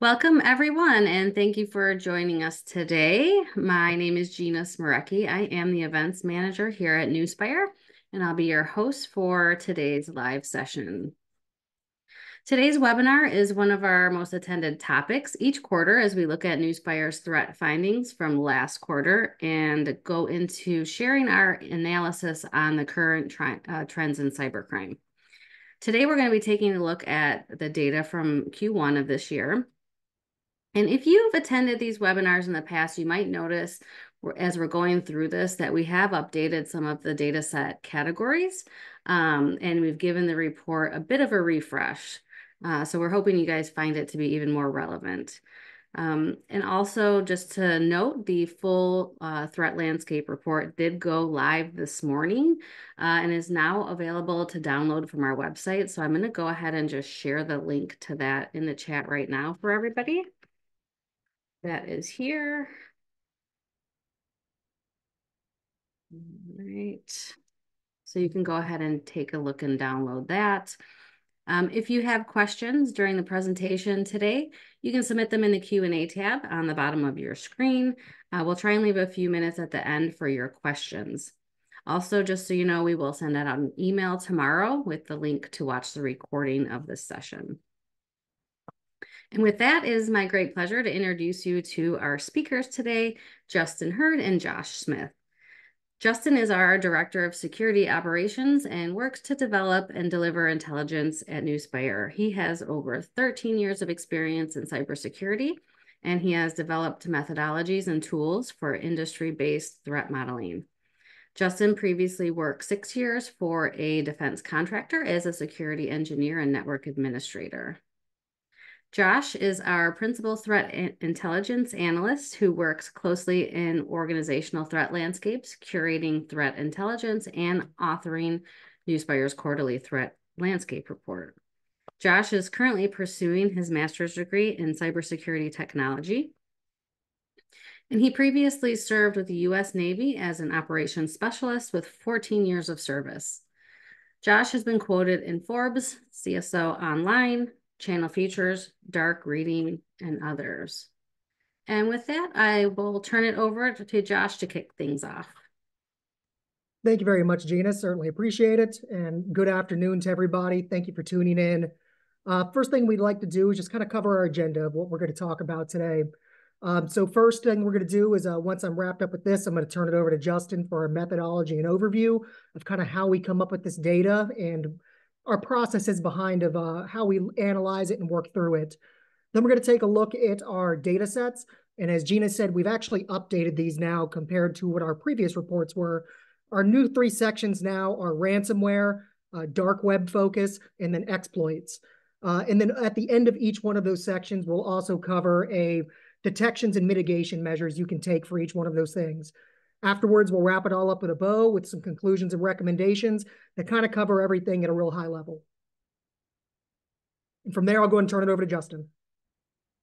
Welcome, everyone, and thank you for joining us today. My name is Gina Smarecki. I am the events manager here at Nuspire, and I'll be your host for today's live session. Today's webinar is one of our most attended topics each quarter as we look at Nuspire's threat findings from last quarter and go into sharing our analysis on the current trends in cybercrime. Today, we're going to be taking a look at the data from Q1 of this year. And if you've attended these webinars in the past, you might notice as we're going through this that we have updated some of the data set categories, and we've given the report a bit of a refresh. So we're hoping you guys find it to be even more relevant. And also just to note, the full threat landscape report did go live this morning and is now available to download from our website. So I'm going to go ahead and just share the link to that in the chat right now for everybody. That is here. All right. So you can go ahead and take a look and download that. If you have questions during the presentation today, you can submit them in the Q&A tab on the bottom of your screen. We'll try and leave a few minutes at the end for your questions. Also, just so you know, we will send out an email tomorrow with the link to watch the recording of this session. And with that, it is my great pleasure to introduce you to our speakers today, Justin Hurd and Josh Smith. Justin is our Director of Security Operations and works to develop and deliver intelligence at Nuspire. He has over 13 years of experience in cybersecurity, and he has developed methodologies and tools for industry-based threat modeling. Justin previously worked 6 years for a defense contractor as a security engineer and network administrator. Josh is our principal threat intelligence analyst who works closely in organizational threat landscapes, curating threat intelligence, and authoring Nuspire's quarterly threat landscape report. Josh is currently pursuing his master's degree in cybersecurity technology. And he previously served with the U.S. Navy as an operations specialist with 14 years of service. Josh has been quoted in Forbes, CSO Online, Channel Features, Dark Reading, and others. And with that, I will turn it over to Josh to kick things off. Thank you very much, Gina. Certainly appreciate it. And good afternoon to everybody. Thank you for tuning in. First thing we'd like to do is just kind of cover our agenda of what we're going to talk about today. So first thing we're going to do is once I'm wrapped up with this, I'm going to turn it over to Justin for our methodology and overview of kind of how we come up with this data and our processes behind of how we analyze it and work through it. Then we're going to take a look at our data sets. And as Gina said, we've actually updated these now compared to what our previous reports were. Our new 3 sections now are ransomware, dark web focus, and then exploits. And then at the end of each one of those sections, we'll also cover detections and mitigation measures you can take for each one of those things. Afterwards, we'll wrap it all up with a bow with some conclusions and recommendations that kind of cover everything at a real high level. And from there, I'll go and turn it over to Justin.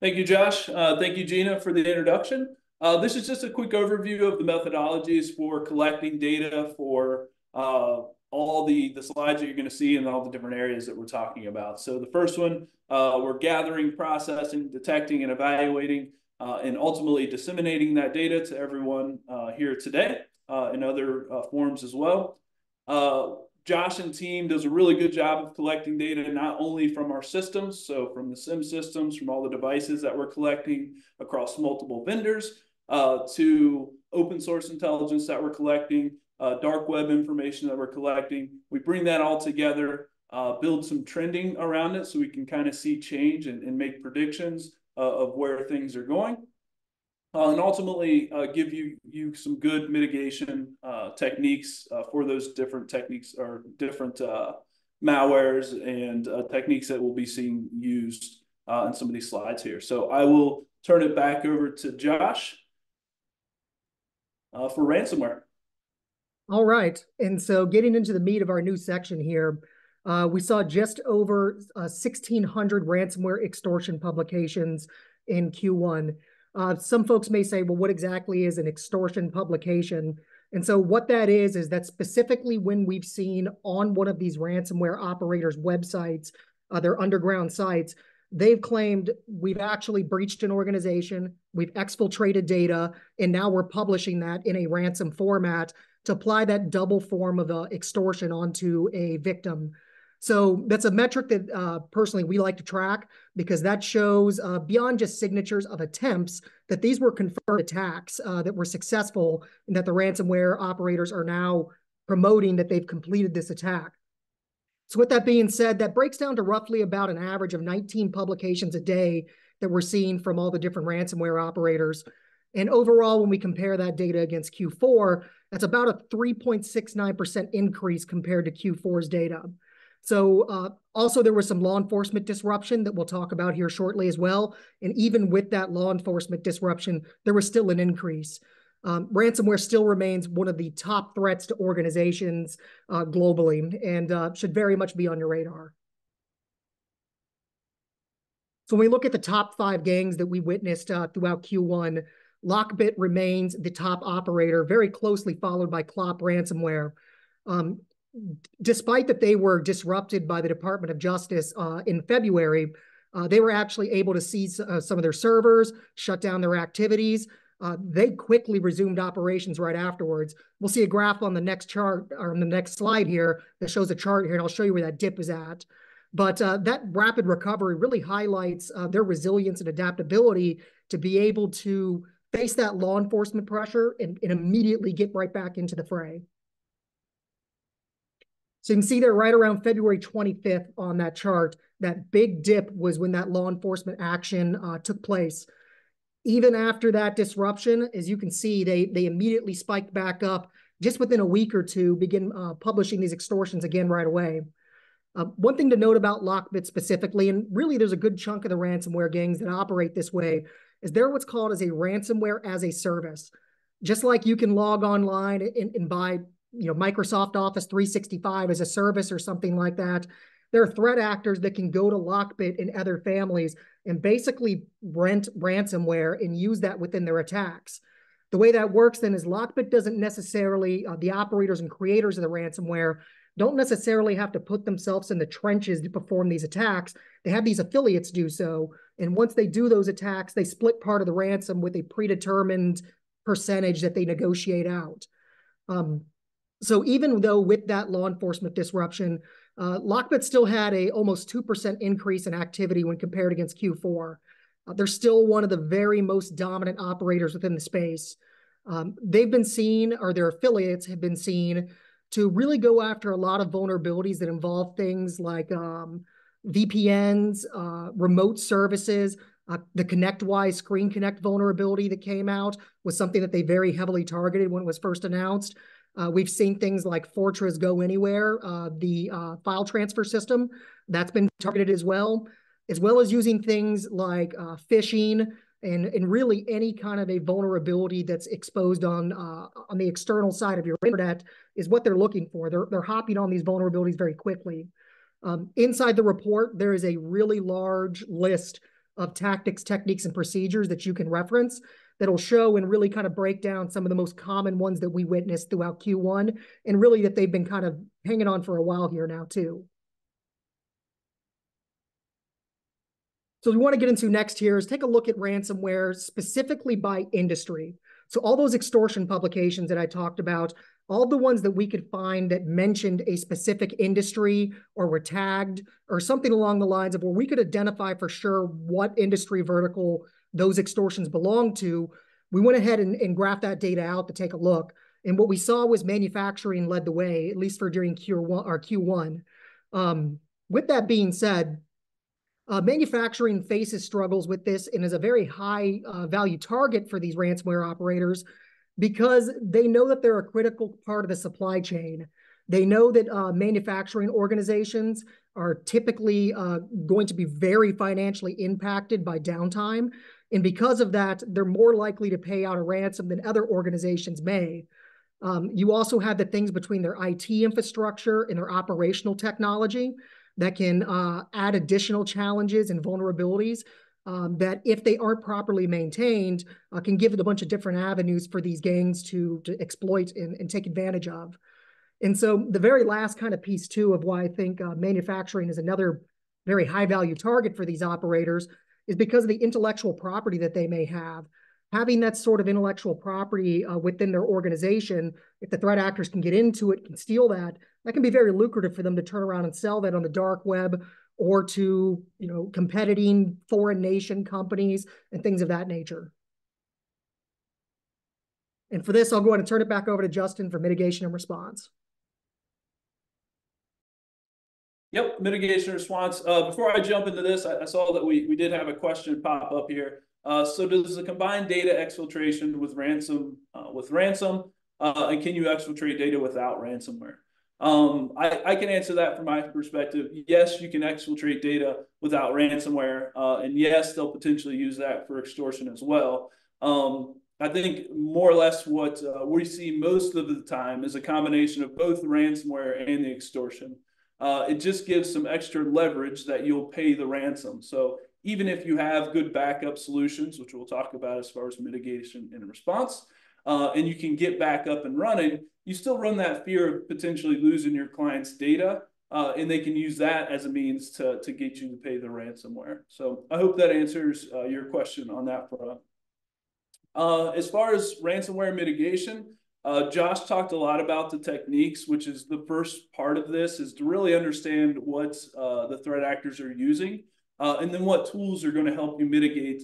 Thank you, Josh. Thank you, Gina, for the introduction. This is just a quick overview of the methodologies for collecting data for all the slides that you're going to see in all the different areas that we're talking about. So the first one, we're gathering, processing, detecting, and evaluating and ultimately disseminating that data to everyone here today in other forms as well. Josh and team does a really good job of collecting data, not only from our systems, so from the SIM systems, from all the devices that we're collecting across multiple vendors, to open source intelligence that we're collecting, dark web information that we're collecting. We bring that all together, build some trending around it so we can kind of see change and make predictions of where things are going, and ultimately give you some good mitigation techniques for those different techniques or different malwares and techniques that will be seen used in some of these slides here. So I will turn it back over to Josh for ransomware. All right. And so getting into the meat of our new section here, we saw just over 1,600 ransomware extortion publications in Q1. Some folks may say, well, what exactly is an extortion publication? And so what that is that specifically when we've seen on one of these ransomware operators' websites, their underground sites, they've claimed we've actually breached an organization, we've exfiltrated data, and now we're publishing that in a ransom format to apply that double form of extortion onto a victim. So that's a metric that personally we like to track, because that shows beyond just signatures of attempts that these were confirmed attacks that were successful, and that the ransomware operators are now promoting that they've completed this attack. So with that being said, that breaks down to roughly about an average of 19 publications a day that we're seeing from all the different ransomware operators. And overall, when we compare that data against Q4, that's about a 3.69% increase compared to Q4's data. So also there was some law enforcement disruption that we'll talk about here shortly as well. And even with that law enforcement disruption, there was still an increase. Ransomware still remains one of the top threats to organizations globally, and should very much be on your radar. So when we look at the top 5 gangs that we witnessed throughout Q1, Lockbit remains the top operator, very closely followed by Clop Ransomware. Despite that they were disrupted by the Department of Justice in February, they were actually able to seize some of their servers, shut down their activities. They quickly resumed operations right afterwards. We'll see a graph on the next chart, or on the next slide here, that shows a chart here, and I'll show you where that dip is at. But that rapid recovery really highlights their resilience and adaptability to be able to face that law enforcement pressure and immediately get right back into the fray. So you can see there right around February 25th on that chart, that big dip was when that law enforcement action took place. Even after that disruption, as you can see, they immediately spiked back up just within a week or two, begin publishing these extortions again right away. One thing to note about Lockbit specifically, and really there's a good chunk of the ransomware gangs that operate this way, is they're what's called as a ransomware as a service. Just like you can log online and buy Microsoft Office 365 as a service or something like that, there are threat actors that can go to Lockbit and other families and basically rent ransomware and use that within their attacks. The way that works then is Lockbit doesn't necessarily, the operators and creators of the ransomware don't necessarily have to put themselves in the trenches to perform these attacks. They have these affiliates do so. And once they do those attacks, they split part of the ransom with a predetermined percentage that they negotiate out. So even though with that law enforcement disruption, Lockbit still had a almost 2% increase in activity when compared against Q4. They're still one of the very most dominant operators within the space. They've been seen, or their affiliates have been seen, to really go after a lot of vulnerabilities that involve things like VPNs, remote services. The ConnectWise Screen Connect vulnerability that came out was something that they very heavily targeted when it was first announced. We've seen things like Fortress Go Anywhere, the file transfer system, that's been targeted as well as using things like phishing and really any kind of a vulnerability that's exposed on the external side of your internet is what they're looking for. They're hopping on these vulnerabilities very quickly. Inside the report, there is a really large list of tactics, techniques, and procedures that you can reference that'll show and really kind of break down some of the most common ones that we witnessed throughout Q1, and really that they've been kind of hanging on for a while here now too. So what we want to get into next here is take a look at ransomware specifically by industry. So all those extortion publications that I talked about, all the ones that we could find that mentioned a specific industry or were tagged or something along the lines of where we could identify for sure what industry vertical those extortions belong to, we went ahead and graphed that data out to take a look. And what we saw was manufacturing led the way, at least for during Q1. With that being said, manufacturing faces struggles with this and is a very high value target for these ransomware operators because they know that they're a critical part of the supply chain. They know that manufacturing organizations are typically going to be very financially impacted by downtime. And because of that, they're more likely to pay out a ransom than other organizations may. You also have the things between their IT infrastructure and their operational technology that can add additional challenges and vulnerabilities that, if they aren't properly maintained, can give it a bunch of different avenues for these gangs to exploit and take advantage of. And so the very last kind of piece, too, of why I think manufacturing is another very high value target for these operators is because of the intellectual property that they may have. Having that sort of intellectual property within their organization, if the threat actors can get into it, can steal that, that can be very lucrative for them to turn around and sell that on the dark web or to, competing foreign nation companies and things of that nature. And for this, I'll go ahead and turn it back over to Justin for mitigation and response. Yep, mitigation response. Before I jump into this, I saw that we did have a question pop up here. So does the combined data exfiltration with ransom, and can you exfiltrate data without ransomware? I can answer that from my perspective. Yes, you can exfiltrate data without ransomware, and yes, they'll potentially use that for extortion as well. I think more or less what we see most of the time is a combination of both the ransomware and the extortion. It just gives some extra leverage that you'll pay the ransom. So even if you have good backup solutions, which we'll talk about as far as mitigation and response, and you can get back up and running, you still run that fear of potentially losing your client's data, and they can use that as a means to get you to pay the ransomware. So I hope that answers your question on that front. As far as ransomware mitigation, Josh talked a lot about the techniques, which is the first part of this, is to really understand what the threat actors are using, and then what tools are going to help you mitigate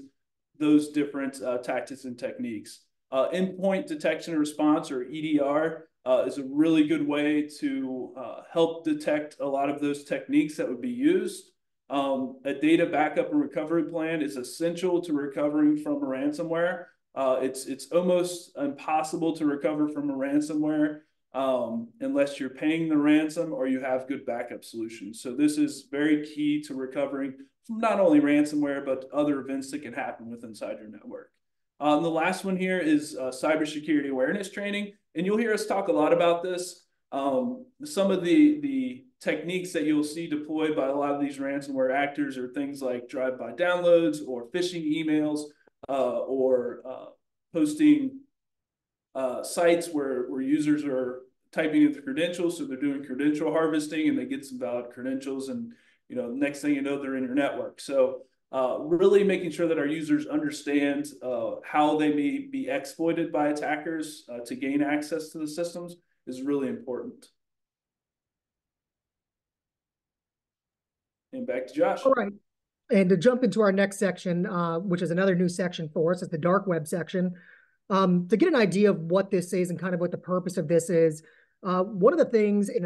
those different tactics and techniques. Endpoint detection and response, or EDR, is a really good way to help detect a lot of those techniques that would be used. A data backup and recovery plan is essential to recovering from a ransomware. It's almost impossible to recover from a ransomware unless you're paying the ransom or you have good backup solutions. So this is very key to recovering from not only ransomware, but other events that can happen with inside your network. The last one here is cybersecurity awareness training. And you'll hear us talk a lot about this. Some of the techniques that you'll see deployed by a lot of these ransomware actors are things like drive-by downloads or phishing emails, or posting sites where users are typing in the credentials. So they're doing credential harvesting and they get some valid credentials, and next thing you know, they're in your network. So really making sure that our users understand how they may be exploited by attackers to gain access to the systems is really important. And back to Josh. All right. And to jump into our next section, which is another new section for us, is the dark web section. To get an idea of what this is and kind of what the purpose of this is, one of the things in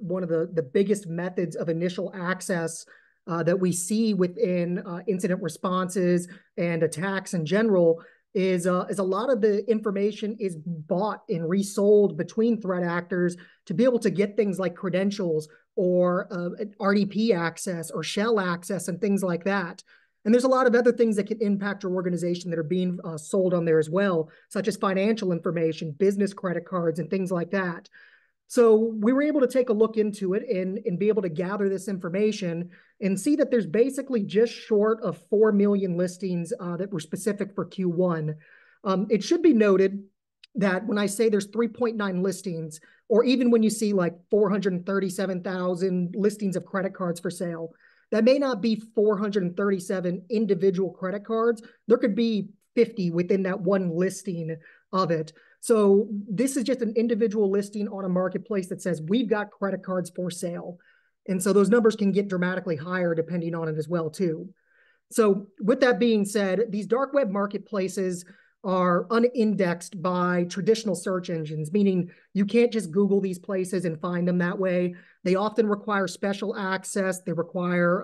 one of the biggest methods of initial access that we see within incident responses and attacks in general is a lot of the information is bought and resold between threat actors to be able to get things like credentials or RDP access or shell access and things like that. And there's a lot of other things that can impact your organization that are being sold on there as well, such as financial information, business credit cards, and things like that. So we were able to take a look into it and be able to gather this information and see that there's basically just short of 4 million listings that were specific for Q1. It should be noted that when I say there's 3.9 listings, or even when you see like 437,000 listings of credit cards for sale, that may not be 437 individual credit cards. There could be 50 within that one listing of it. So this is just an individual listing on a marketplace that says we've got credit cards for sale. And so those numbers can get dramatically higher depending on it as well too. So with that being said, these dark web marketplaces are unindexed by traditional search engines, meaning you can't just Google these places and find them that way. They often require special access. They require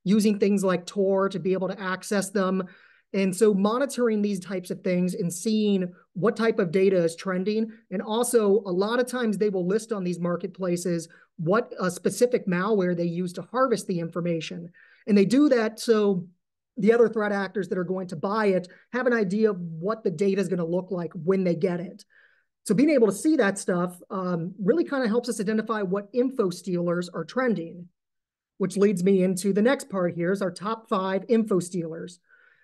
using things like Tor to be able to access them. And so monitoring these types of things and seeing what type of data is trending. And also a lot of times they will list on these marketplaces what specific malware they use to harvest the information. And they do that so the other threat actors that are going to buy it have an idea of what the data is going to look like when they get it. So being able to see that stuff really kind of helps us identify what info stealers are trending, which leads me into the next part here is our top 5 info stealers.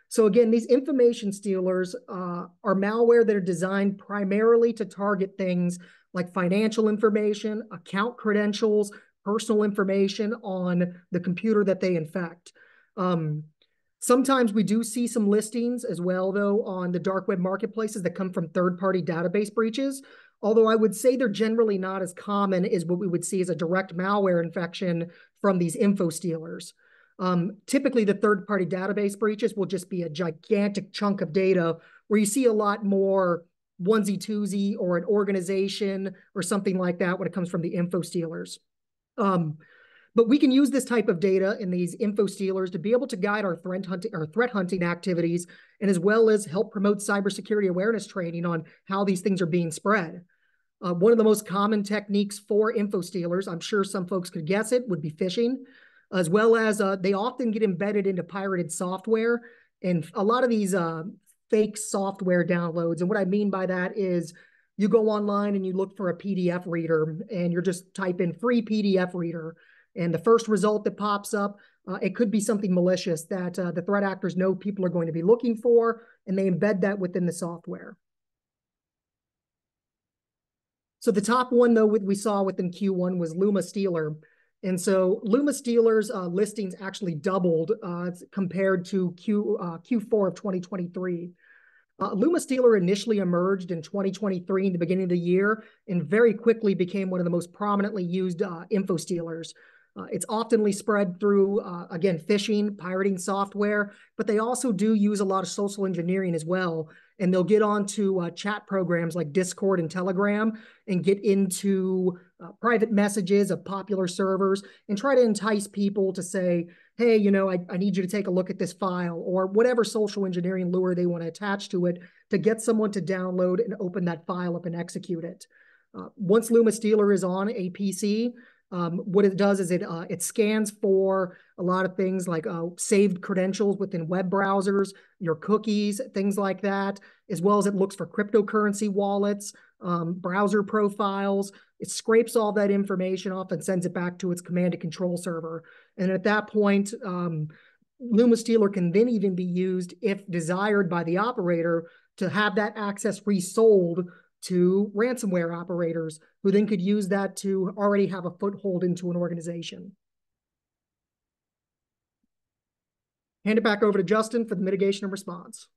So again, these information stealers are malware that are designed primarily to target things like financial information, account credentials, personal information on the computer that they infect. Sometimes we do see some listings as well, though, on the dark web marketplaces that come from third-party database breaches. Although I would say they're generally not as common as what we would see as a direct malware infection from these info stealers. Typically, the third-party database breaches will just be a gigantic chunk of data where you see a lot more onesie-twosie or an organization or something like that when it comes from the info stealers. But we can use this type of data in these info stealers to be able to guide our threat hunting activities, and as well as help promote cybersecurity awareness training on how these things are being spread. One of the most common techniques for info stealers, I'm sure some folks could guess it, would be phishing, as well as they often get embedded into pirated software and a lot of these fake software downloads. And what I mean by that is you go online and you look for a PDF reader and you're just type in free PDF reader. And the first result that pops up, it could be something malicious that the threat actors know people are going to be looking for, and they embed that within the software. So the top one, though, we saw within Q1 was Luma Stealer. And so Luma Stealer's listings actually doubled compared to Q4 of 2023. Luma Stealer initially emerged in 2023 in the beginning of the year and very quickly became one of the most prominently used info stealers. It's oftenly spread through, again, phishing, pirating software, but they also do use a lot of social engineering as well. And they'll get onto chat programs like Discord and Telegram and get into private messages of popular servers and try to entice people to say, hey, you know, I need you to take a look at this file, or whatever social engineering lure they want to attach to it to get someone to download and open that file up and execute it. Once Luma Stealer is on a PC, what it does is it scans for a lot of things like saved credentials within web browsers, your cookies, things like that, as well as it looks for cryptocurrency wallets, browser profiles. It scrapes all that information off and sends it back to its command and control server. And at that point, Luma Stealer can then even be used, if desired by the operator, to have that access resold to ransomware operators who then could use that to already have a foothold into an organization. Hand it back over to Justin for the mitigation and response.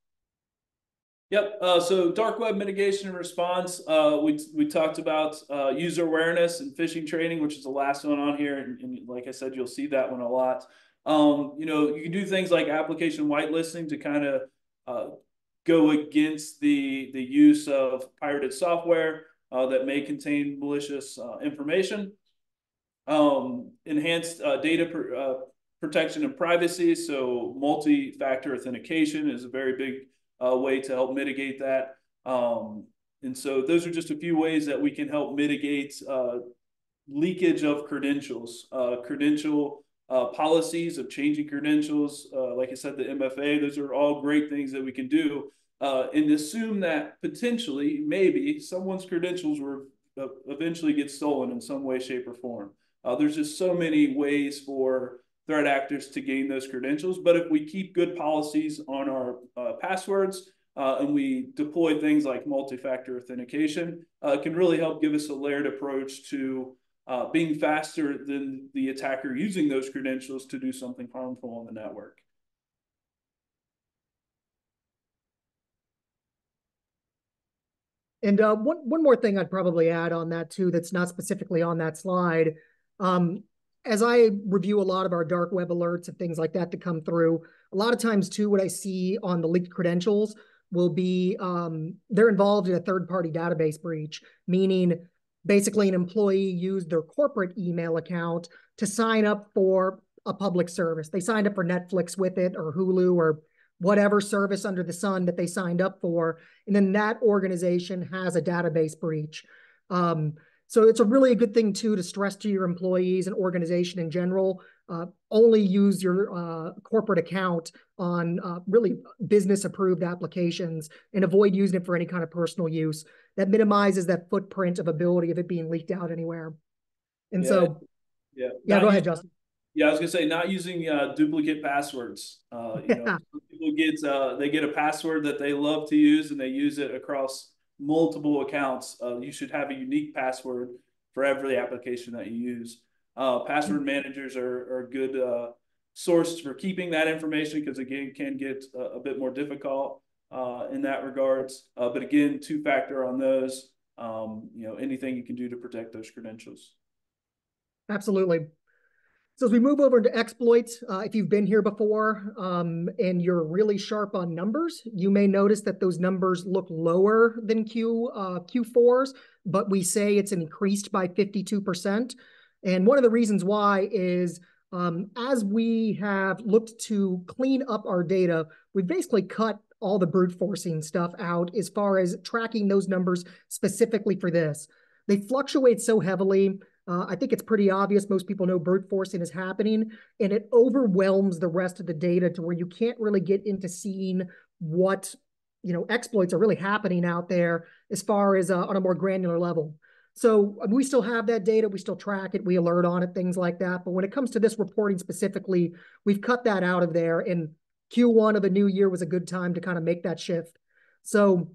Yep. So dark web mitigation and response. We talked about user awareness and phishing training, which is the last one on here, and like I said, you'll see that one a lot. You know, you can do things like application whitelisting to kind of go against the use of pirated software that may contain malicious information. Enhanced data protection and privacy. So multi-factor authentication is a very big way to help mitigate that. And so those are just a few ways that we can help mitigate leakage of credentials, credential policies of changing credentials. Like I said, the MFA, those are all great things that we can do. And assume that potentially, maybe, someone's credentials were eventually get stolen in some way, shape, or form. There's just so many ways for threat actors to gain those credentials. But if we keep good policies on our passwords and we deploy things like multi-factor authentication, it can really help give us a layered approach to being faster than the attacker using those credentials to do something harmful on the network. And one more thing I'd probably add on that too, that's not specifically on that slide. As I review a lot of our dark web alerts and things like that come through, a lot of times too, what I see on the leaked credentials will be they're involved in a third-party database breach, meaning basically an employee used their corporate email account to sign up for a public service. They signed up for Netflix with it, or Hulu, or whatever service under the sun that they signed up for. And then that organization has a database breach. So it's a really good thing too to stress to your employees and organization in general, only use your corporate account on really business approved applications and avoid using it for any kind of personal use. That minimizes that footprint of ability of it being leaked out anywhere. And so, go ahead, Justin. Yeah, I was gonna say, not using duplicate passwords. You know, people they get a password that they love to use and they use it across multiple accounts. You should have a unique password for every application that you use. Password managers are a good source for keeping that information because, again, can get a bit more difficult in that regards. But again, two-factor on those, anything you can do to protect those credentials. Absolutely. So as we move over into exploits, if you've been here before and you're really sharp on numbers, you may notice that those numbers look lower than Q4s, but we say it's increased by 52%. And one of the reasons why is as we have looked to clean up our data, we've basically cut all the brute forcing stuff out as far as tracking those numbers specifically for this. They fluctuate so heavily. I think it's pretty obvious. Most people know brute forcing is happening, and it overwhelms the rest of the data to where you can't really get into seeing what exploits are really happening out there as far as on a more granular level. So we still have that data. We still track it. We alert on it, things like that. But when it comes to this reporting specifically, we've cut that out of there. And Q1 of the new year was a good time to kind of make that shift. So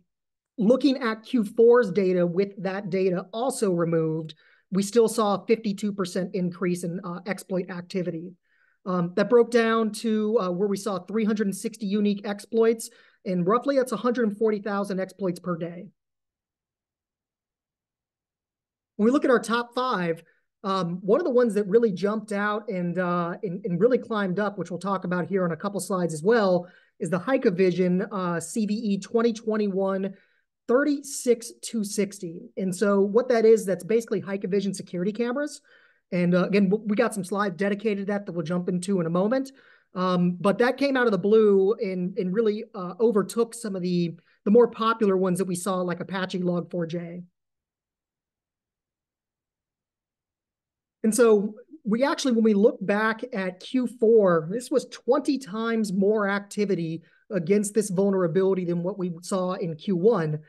looking at Q4's data with that data also removed, we still saw a 52% increase in exploit activity. That broke down to where we saw 360 unique exploits, and roughly that's 140,000 exploits per day. When we look at our top 5, one of the ones that really jumped out and really climbed up, which we'll talk about here on a couple slides as well, is the Hikvision CVE 2021 36260. And so what that is, that's basically Hikvision security cameras. And again, we got some slides dedicated to that we'll jump into in a moment. But that came out of the blue and really overtook some of the more popular ones that we saw, like Apache Log4j. And so we actually, when we look back at Q4, this was 20 times more activity against this vulnerability than what we saw in Q1.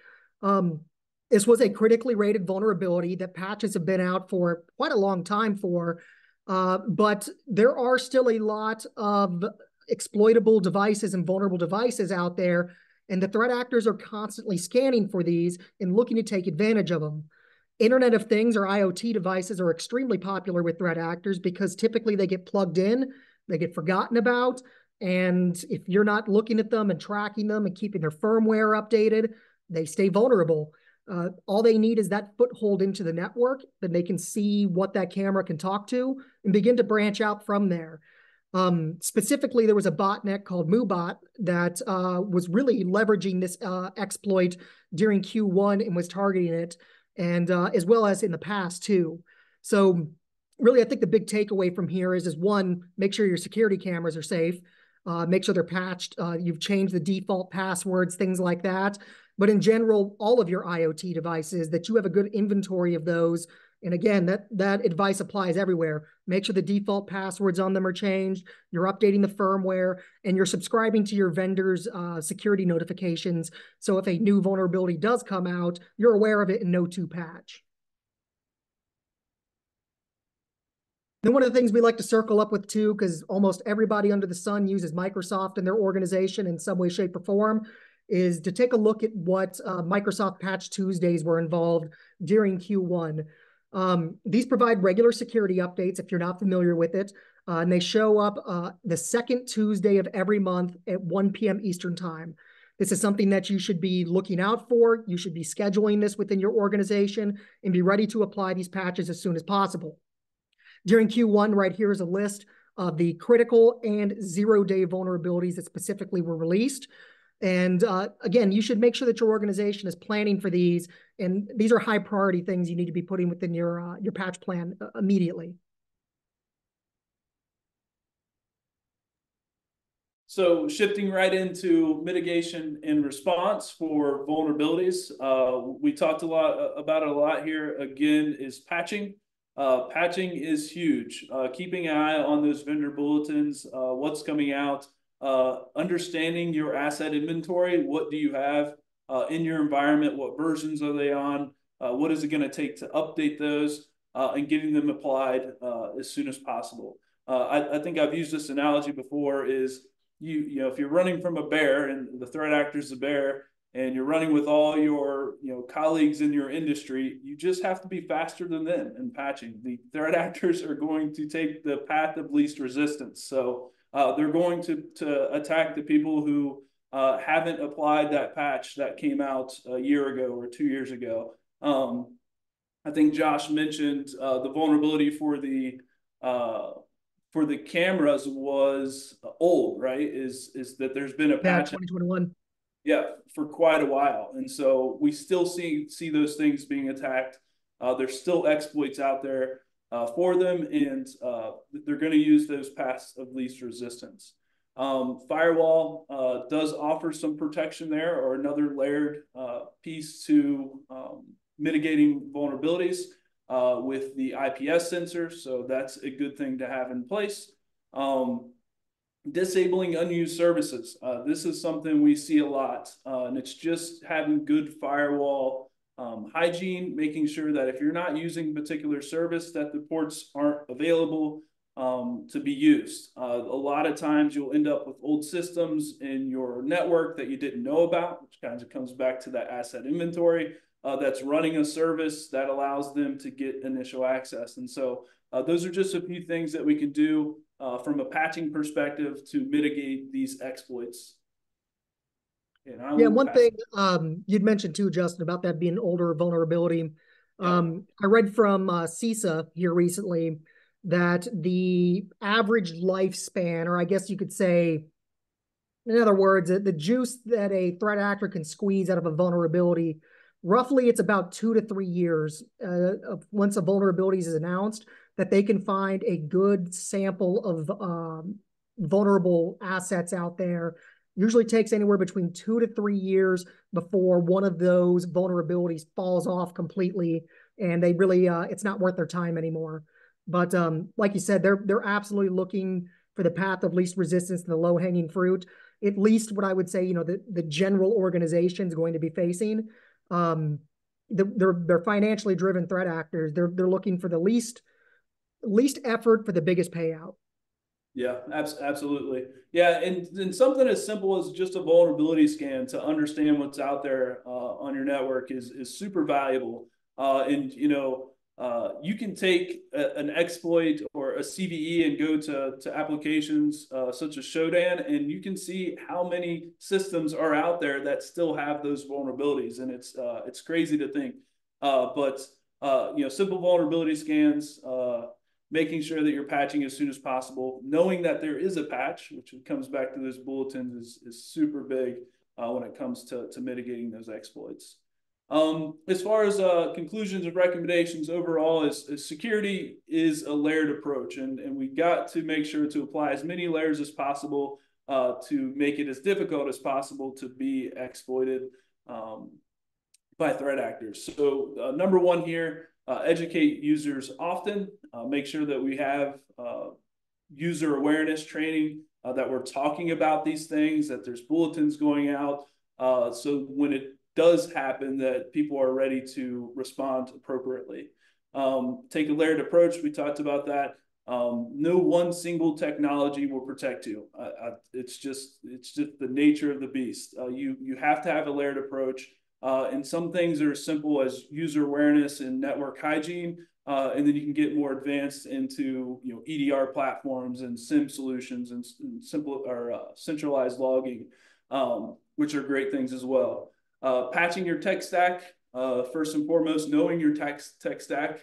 This was a critically rated vulnerability that patches have been out for quite a long time for, but there are still a lot of exploitable devices and vulnerable devices out there, and the threat actors are constantly scanning for these and looking to take advantage of them. Internet of Things or IoT devices are extremely popular with threat actors because typically they get plugged in, they get forgotten about, and if you're not looking at them and tracking them and keeping their firmware updated, they stay vulnerable. All they need is that foothold into the network, then they can see what that camera can talk to and begin to branch out from there. Specifically, there was a botnet called MooBot that was really leveraging this exploit during Q1 and was targeting it, and as well as in the past too. So really, I think the big takeaway from here is one, make sure your security cameras are safe, make sure they're patched, you've changed the default passwords, things like that. But in general, all of your IoT devices, that you have a good inventory of those. And again, that advice applies everywhere. Make sure the default passwords on them are changed, you're updating the firmware, and you're subscribing to your vendor's security notifications. So if a new vulnerability does come out, you're aware of it and know to patch. Then one of the things we like to circle up with too, because almost everybody under the sun uses Microsoft in their organization in some way, shape, or form, is to take a look at what Microsoft Patch Tuesdays were involved during Q1. These provide regular security updates if you're not familiar with it, and they show up the second Tuesday of every month at 1 p.m. Eastern Time. This is something that you should be looking out for. You should be scheduling this within your organization and be ready to apply these patches as soon as possible. During Q1, right here is a list of the critical and zero-day vulnerabilities that specifically were released. And again, you should make sure that your organization is planning for these. And these are high priority things you need to be putting within your patch plan immediately. So shifting right into mitigation and response for vulnerabilities, we talked about it a lot here. Again, is patching. Patching is huge. Keeping an eye on those vendor bulletins, what's coming out. Understanding your asset inventory. What do you have in your environment? What versions are they on? What is it going to take to update those and getting them applied as soon as possible? I think I've used this analogy before is, if you're running from a bear and the threat actor is a bear and you're running with all your colleagues in your industry, you just have to be faster than them in patching. The threat actors are going to take the path of least resistance. So they're going to attack the people who haven't applied that patch that came out a year ago or 2 years ago. I think Josh mentioned the vulnerability for the cameras was old, right? Is that there's been a Yeah, patch, 2021. yeah, for quite a while, and so we still see those things being attacked. There's still exploits out there for them, and they're going to use those paths of least resistance. Firewall does offer some protection there, or another layered piece to mitigating vulnerabilities with the IPS sensor. So that's a good thing to have in place. Disabling unused services. This is something we see a lot, and it's just having good firewall hygiene, making sure that if you're not using a particular service, that the ports aren't available to be used. A lot of times you'll end up with old systems in your network that you didn't know about, which kind of comes back to that asset inventory that's running a service that allows them to get initial access. And so those are just a few things that we can do from a patching perspective to mitigate these exploits. Yeah, one thing you'd mentioned too, Justin, about that being an older vulnerability. I read from CISA here recently that the average lifespan, or I guess you could say, in other words, the juice that a threat actor can squeeze out of a vulnerability, roughly it's about 2 to 3 years once a vulnerability is announced, that they can find a good sample of vulnerable assets out there. Usually takes anywhere between 2 to 3 years before one of those vulnerabilities falls off completely, and they really it's not worth their time anymore. But like you said, they're absolutely looking for the path of least resistance and the low hanging fruit. At least what I would say, the general organization is going to be facing. They're financially driven threat actors. They're looking for the least effort for the biggest payout. Yeah, absolutely. Yeah, and something as simple as just a vulnerability scan to understand what's out there on your network is super valuable. And you can take an exploit or a CVE and go to applications such as Shodan, and you can see how many systems are out there that still have those vulnerabilities, and it's crazy to think. But simple vulnerability scans. Making sure that you're patching as soon as possible, knowing that there is a patch, which comes back to those bulletins, is super big when it comes to mitigating those exploits. As far as conclusions and recommendations overall, is security is a layered approach, and we got to make sure to apply as many layers as possible to make it as difficult as possible to be exploited by threat actors. So number one here, educate users often, make sure that we have user awareness training, that we're talking about these things, that there's bulletins going out, so when it does happen that people are ready to respond appropriately. Take a layered approach, we talked about that. No one single technology will protect you. It's just the nature of the beast. You have to have a layered approach. And some things are as simple as user awareness and network hygiene, and then you can get more advanced into EDR platforms and SIM solutions and simple or centralized logging, which are great things as well. Patching your tech stack, first and foremost, knowing your tech stack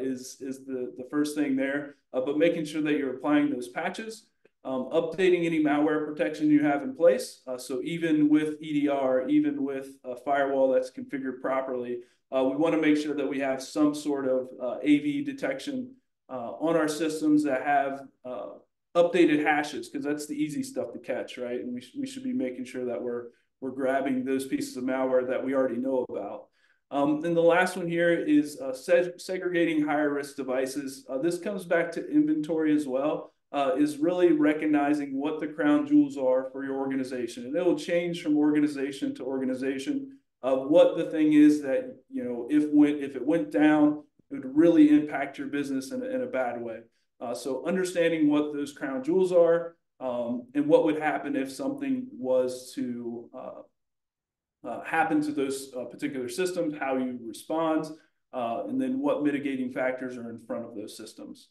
is the first thing there, but making sure that you're applying those patches. Updating any malware protection you have in place. So even with EDR, even with a firewall that's configured properly, we want to make sure that we have some sort of AV detection on our systems that have updated hashes, because that's the easy stuff to catch, right? And we should be making sure that we're grabbing those pieces of malware that we already know about. And the last one here is segregating higher risk devices. This comes back to inventory as well. Is really recognizing what the crown jewels are for your organization. And it will change from organization to organization of what the thing is that, if it went down, it would really impact your business in a bad way. So understanding what those crown jewels are and what would happen if something was to happen to those particular systems, how you respond, and then what mitigating factors are in front of those systems.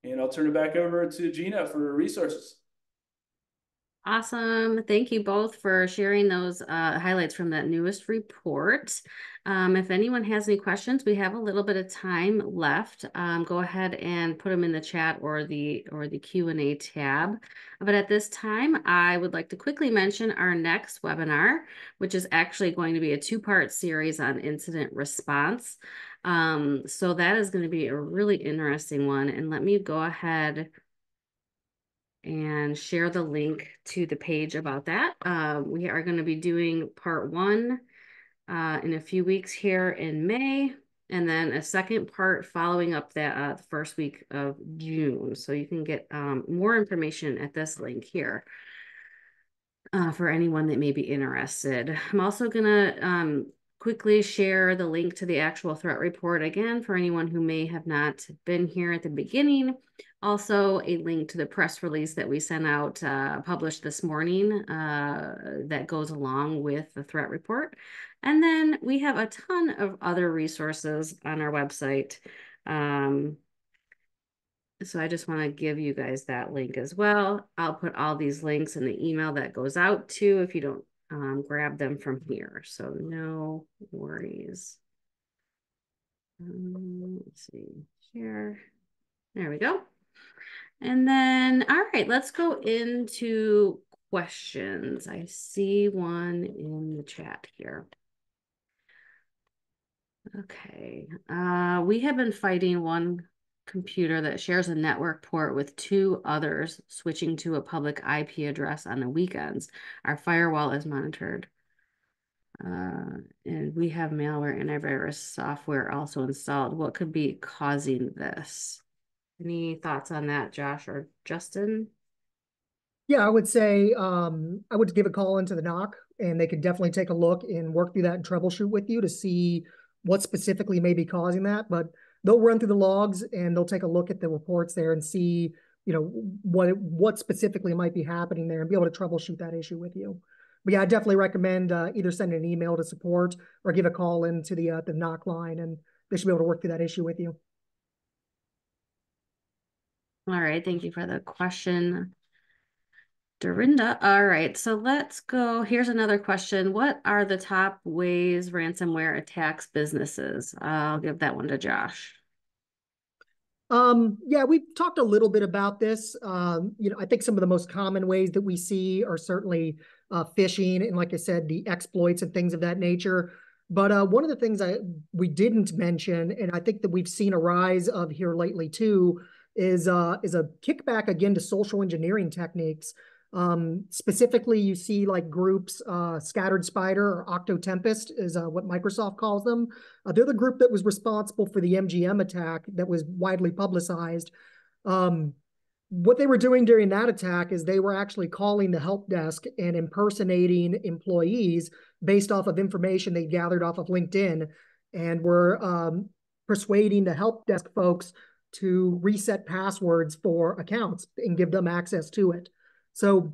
And I'll turn it back over to Gina for resources. Awesome. Thank you both for sharing those highlights from that newest report. If anyone has any questions, we have a little bit of time left. Go ahead and put them in the chat or the Q&A tab. But at this time, I would like to quickly mention our next webinar, which is actually going to be a two-part series on incident response. So that is going to be a really interesting one. And let me go ahead and share the link to the page about that. We are going to be doing part one in a few weeks here in May, and then a second part following up that the first week of June. So you can get more information at this link here for anyone that may be interested. I'm also going to quickly share the link to the actual threat report again for anyone who may have not been here at the beginning. Also, a link to the press release that we sent out, published this morning, that goes along with the threat report. And then we have a ton of other resources on our website. So I just want to give you guys that link as well. I'll put all these links in the email that goes out to if you don't grab them from here. So no worries. Let's see, share. There we go. And then, all right, let's go into questions. I see one in the chat here. Okay, we have been fighting one computer that shares a network port with two others, switching to a public IP address on the weekends. Our firewall is monitored. And we have malware antivirus software also installed. What could be causing this? Any thoughts on that, Josh or Justin? Yeah, I would say I would give a call into the NOC, and they could definitely take a look and work through that and troubleshoot with you to see what specifically may be causing that. But they'll run through the logs and they'll take a look at the reports there and see, you know, what specifically might be happening there and be able to troubleshoot that issue with you. But yeah, I definitely recommend either sending an email to support or give a call into the NOC line, and they should be able to work through that issue with you. All right, thank you for the question, Dorinda. All right, so let's go. Here's another question. What are the top ways ransomware attacks businesses? I'll give that one to Josh. Yeah, we've talked a little bit about this. I think some of the most common ways that we see are certainly phishing and, like I said, the exploits and things of that nature. But one of the things we didn't mention, and I think that we've seen a rise of here lately too, is a kickback again to social engineering techniques. Specifically, you see like groups, Scattered Spider or Octotempest is what Microsoft calls them. They're the group that was responsible for the MGM attack that was widely publicized. What they were doing during that attack is they were actually calling the help desk and impersonating employees based off of information they gathered off of LinkedIn, and were persuading the help desk folks to reset passwords for accounts and give them access to it. So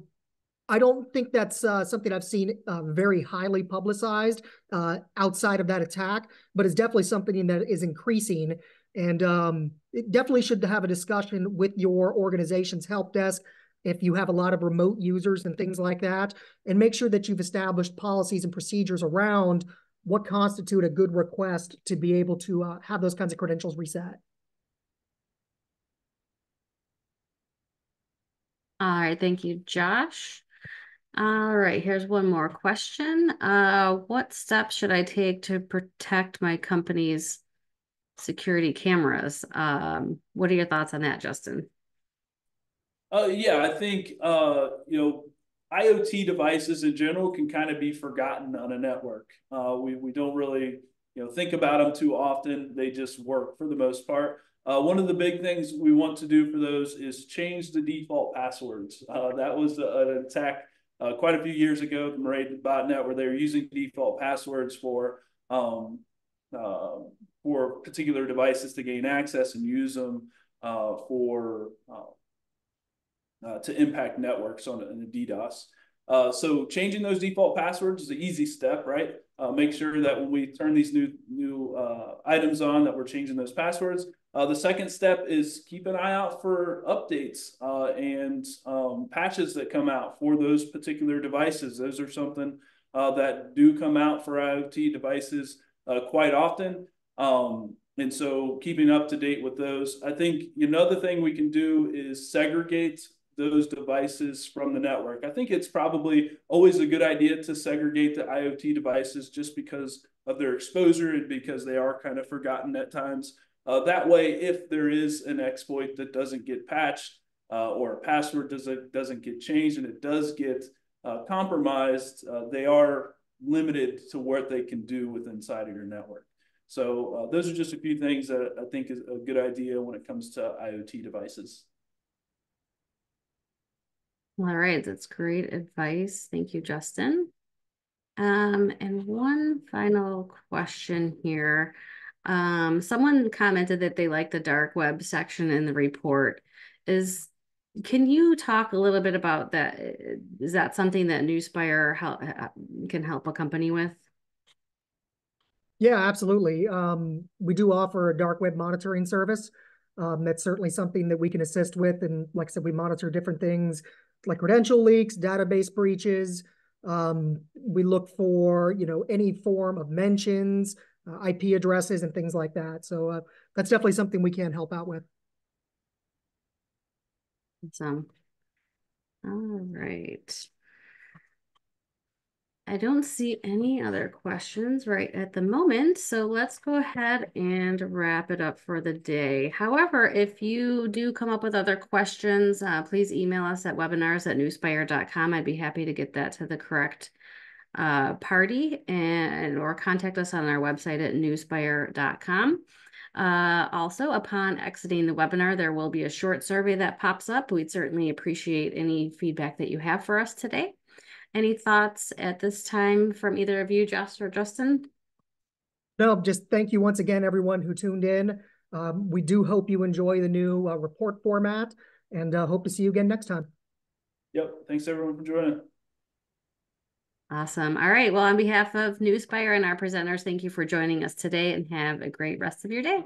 I don't think that's something I've seen very highly publicized outside of that attack, but it's definitely something that is increasing. And it definitely should have a discussion with your organization's help desk if you have a lot of remote users and things like that, and make sure that you've established policies and procedures around what constitute a good request to be able to have those kinds of credentials reset. All right, thank you, Josh. All right, here's one more question. What steps should I take to protect my company's security cameras? What are your thoughts on that, Justin? Yeah, I think IoT devices in general can kind of be forgotten on a network. We don't really think about them too often. They just work for the most part. One of the big things we want to do for those is change the default passwords. That was an attack quite a few years ago from Raid Botnet, where they were using default passwords for particular devices to gain access and use them for to impact networks on in a DDoS. So changing those default passwords is an easy step, right? Make sure that when we turn these new items on, that we're changing those passwords. The second step is keep an eye out for updates and patches that come out for those particular devices. Those are something that do come out for IoT devices quite often. And so keeping up to date with those. I think another thing we can do is segregate those devices from the network. I think it's probably always a good idea to segregate the IoT devices just because of their exposure and because they are kind of forgotten at times. That way, if there is an exploit that doesn't get patched or a password doesn't get changed and it does get compromised, they are limited to what they can do with inside of your network. So those are just a few things that I think is a good idea when it comes to IoT devices. All right, that's great advice. Thank you, Justin. And one final question here. Someone commented that they like the dark web section in the report. Can you talk a little bit about that? Is that something that Nuspire can help a company with? Yeah, absolutely. We do offer a dark web monitoring service. That's certainly something that we can assist with. And like I said, we monitor different things like credential leaks, database breaches. We look for, any form of mentions, IP addresses and things like that. So that's definitely something we can help out with. Awesome. All right. I don't see any other questions right at the moment, so let's go ahead and wrap it up for the day. However, if you do come up with other questions, please email us at webinars@nuspire.com. I'd be happy to get that to the correct party or contact us on our website at nuspire.com. Also, upon exiting the webinar, there will be a short survey that pops up. We'd certainly appreciate any feedback that you have for us today. Any thoughts at this time from either of you, Josh or Justin? No, just thank you once again, everyone who tuned in. We do hope you enjoy the new report format and hope to see you again next time. Yep. Thanks everyone for joining. Awesome. All right. Well, on behalf of Nuspire and our presenters, thank you for joining us today and have a great rest of your day.